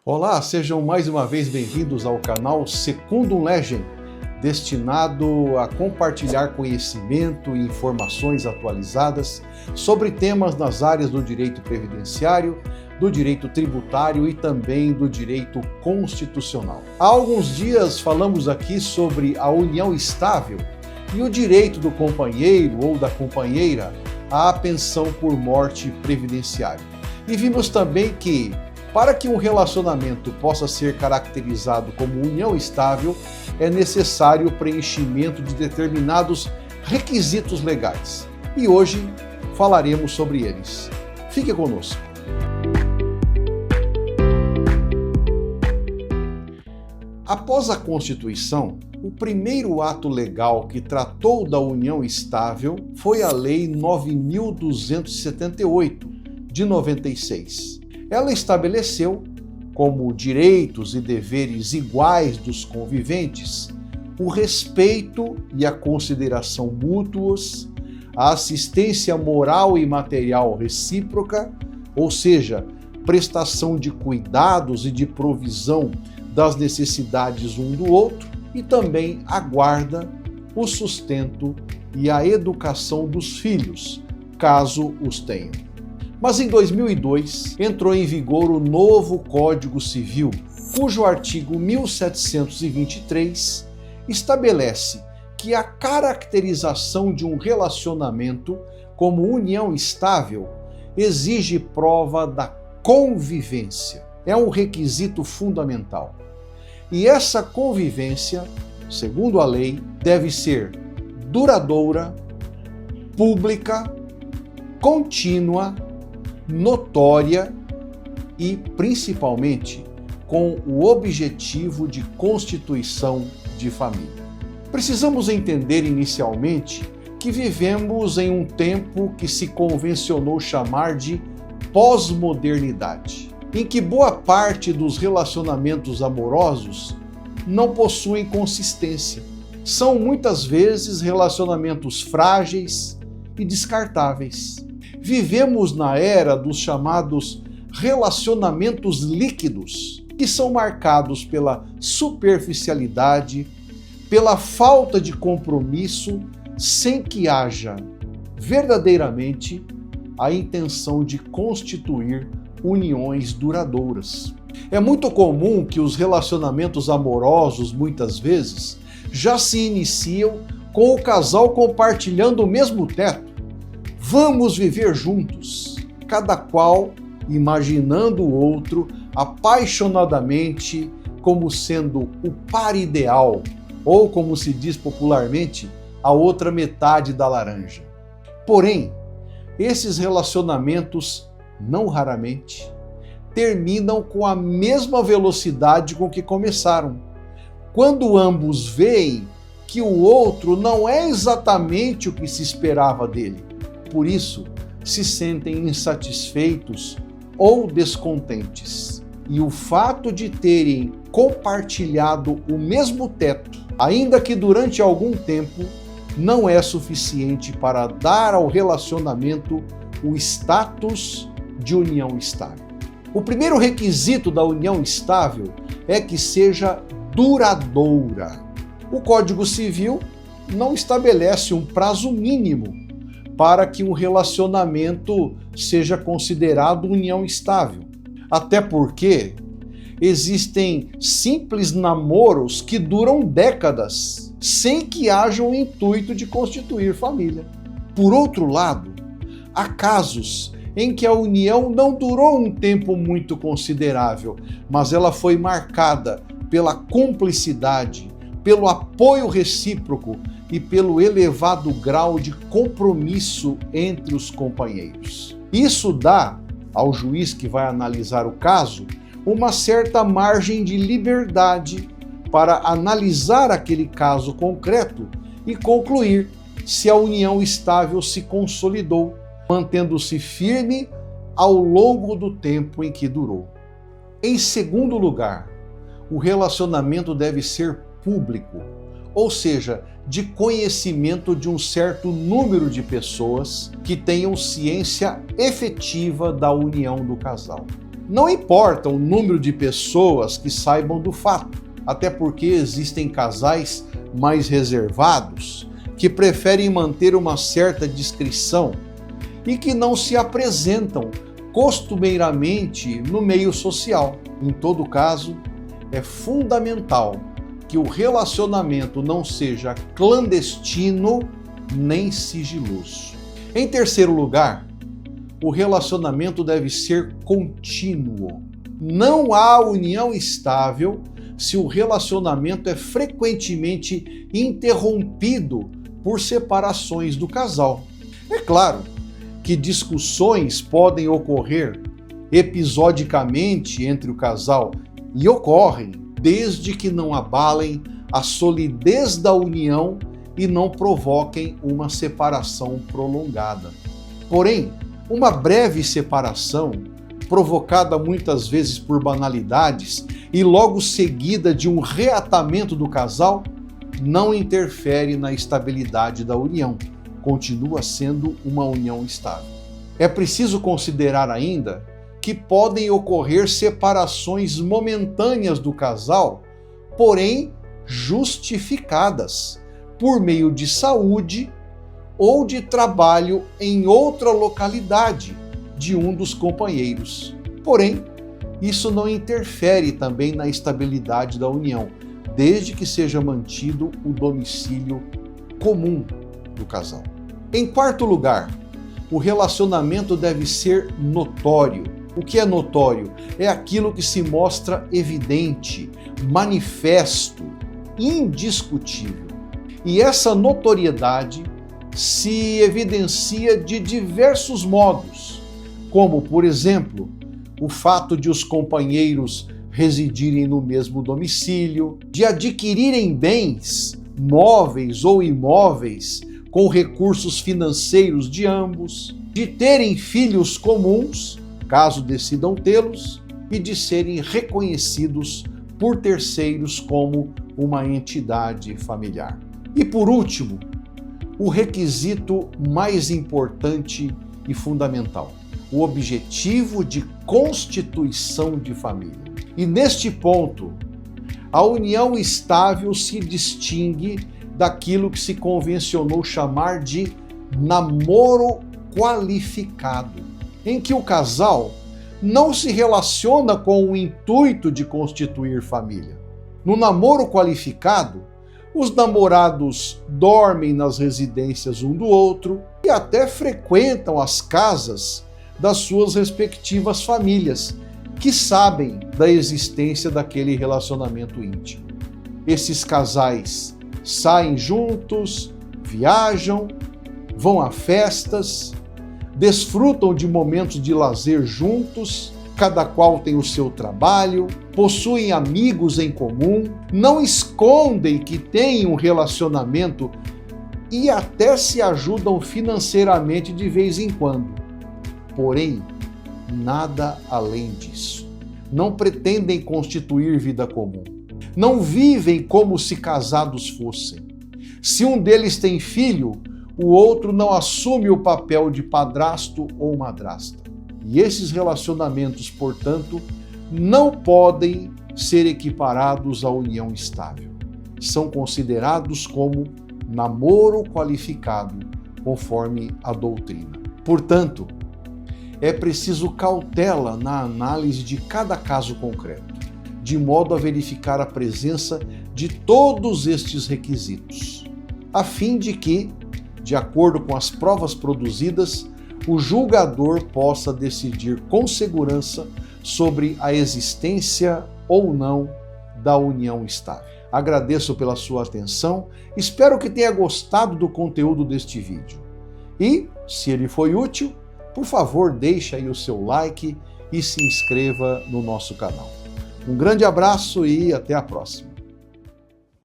Olá, sejam mais uma vez bem-vindos ao canal Secundum Legem, destinado a compartilhar conhecimento e informações atualizadas sobre temas nas áreas do direito previdenciário, do direito tributário e também do direito constitucional. Há alguns dias falamos aqui sobre a união estável e o direito do companheiro ou da companheira à pensão por morte previdenciária. E vimos também que, para que um relacionamento possa ser caracterizado como união estável, é necessário o preenchimento de determinados requisitos legais. E hoje falaremos sobre eles. Fique conosco. Após a Constituição, o primeiro ato legal que tratou da união estável foi a Lei 9.278, de 96. Ela estabeleceu, como direitos e deveres iguais dos conviventes, o respeito e a consideração mútuos, a assistência moral e material recíproca, ou seja, prestação de cuidados e de provisão das necessidades um do outro, e também a guarda, o sustento e a educação dos filhos, caso os tenham. Mas em 2002 entrou em vigor o novo Código Civil, cujo artigo 1723 estabelece que a caracterização de um relacionamento como união estável exige prova da convivência. É um requisito fundamental. E essa convivência, segundo a lei, deve ser duradoura, pública, contínua, notória e, principalmente, com o objetivo de constituição de família. Precisamos entender inicialmente que vivemos em um tempo que se convencionou chamar de pós-modernidade, em que boa parte dos relacionamentos amorosos não possuem consistência. São muitas vezes relacionamentos frágeis e descartáveis. Vivemos na era dos chamados relacionamentos líquidos, que são marcados pela superficialidade, pela falta de compromisso, sem que haja verdadeiramente a intenção de constituir uniões duradouras. É muito comum que os relacionamentos amorosos, muitas vezes, já se iniciam com o casal compartilhando o mesmo teto. Vamos viver juntos, cada qual imaginando o outro apaixonadamente como sendo o par ideal, ou como se diz popularmente, a outra metade da laranja. Porém, esses relacionamentos, não raramente, terminam com a mesma velocidade com que começaram, quando ambos veem que o outro não é exatamente o que se esperava dele. Por isso, se sentem insatisfeitos ou descontentes. E o fato de terem compartilhado o mesmo teto, ainda que durante algum tempo, não é suficiente para dar ao relacionamento o status de união estável. O primeiro requisito da união estável é que seja duradoura. O Código Civil não estabelece um prazo mínimo para que um relacionamento seja considerado união estável. Até porque existem simples namoros que duram décadas, sem que haja o intuito de constituir família. Por outro lado, há casos em que a união não durou um tempo muito considerável, mas ela foi marcada pela cumplicidade, pelo apoio recíproco e pelo elevado grau de compromisso entre os companheiros. Isso dá ao juiz que vai analisar o caso uma certa margem de liberdade para analisar aquele caso concreto e concluir se a união estável se consolidou, mantendo-se firme ao longo do tempo em que durou. Em segundo lugar, o relacionamento deve ser público, ou seja, de conhecimento de um certo número de pessoas que tenham ciência efetiva da união do casal. Não importa o número de pessoas que saibam do fato, até porque existem casais mais reservados que preferem manter uma certa discrição e que não se apresentam costumeiramente no meio social. Em todo caso, é fundamental que o relacionamento não seja clandestino nem sigiloso. Em terceiro lugar, o relacionamento deve ser contínuo. Não há união estável se o relacionamento é frequentemente interrompido por separações do casal. É claro que discussões podem ocorrer episodicamente entre o casal e ocorrem desde que não abalem a solidez da união e não provoquem uma separação prolongada. Porém, uma breve separação, provocada muitas vezes por banalidades e logo seguida de um reatamento do casal, não interfere na estabilidade da união. Continua sendo uma união estável. É preciso considerar ainda que podem ocorrer separações momentâneas do casal, porém justificadas por meio de saúde ou de trabalho em outra localidade de um dos companheiros. Porém, isso não interfere também na estabilidade da união, desde que seja mantido o domicílio comum do casal. Em quarto lugar, o relacionamento deve ser notório. O que é notório? É aquilo que se mostra evidente, manifesto, indiscutível. E essa notoriedade se evidencia de diversos modos, como, por exemplo, o fato de os companheiros residirem no mesmo domicílio, de adquirirem bens, móveis ou imóveis, com recursos financeiros de ambos, de terem filhos comuns, caso decidam tê-los, e de serem reconhecidos por terceiros como uma entidade familiar. E por último, o requisito mais importante e fundamental, o objetivo de constituição de família. E neste ponto, a união estável se distingue daquilo que se convencionou chamar de namoro qualificado, em que o casal não se relaciona com o intuito de constituir família. No namoro qualificado, os namorados dormem nas residências um do outro e até frequentam as casas das suas respectivas famílias, que sabem da existência daquele relacionamento íntimo. Esses casais saem juntos, viajam, vão a festas, desfrutam de momentos de lazer juntos, cada qual tem o seu trabalho, possuem amigos em comum, não escondem que têm um relacionamento e até se ajudam financeiramente de vez em quando. Porém, nada além disso. Não pretendem constituir vida comum. Não vivem como se casados fossem. Se um deles tem filho, o outro não assume o papel de padrasto ou madrasta. E esses relacionamentos, portanto, não podem ser equiparados à união estável. São considerados como namoro qualificado, conforme a doutrina. Portanto, é preciso cautela na análise de cada caso concreto, de modo a verificar a presença de todos estes requisitos, a fim de que, de acordo com as provas produzidas, o julgador possa decidir com segurança sobre a existência ou não da união estável. Agradeço pela sua atenção, espero que tenha gostado do conteúdo deste vídeo. E, se ele foi útil, por favor, deixe aí o seu like e se inscreva no nosso canal. Um grande abraço e até a próxima.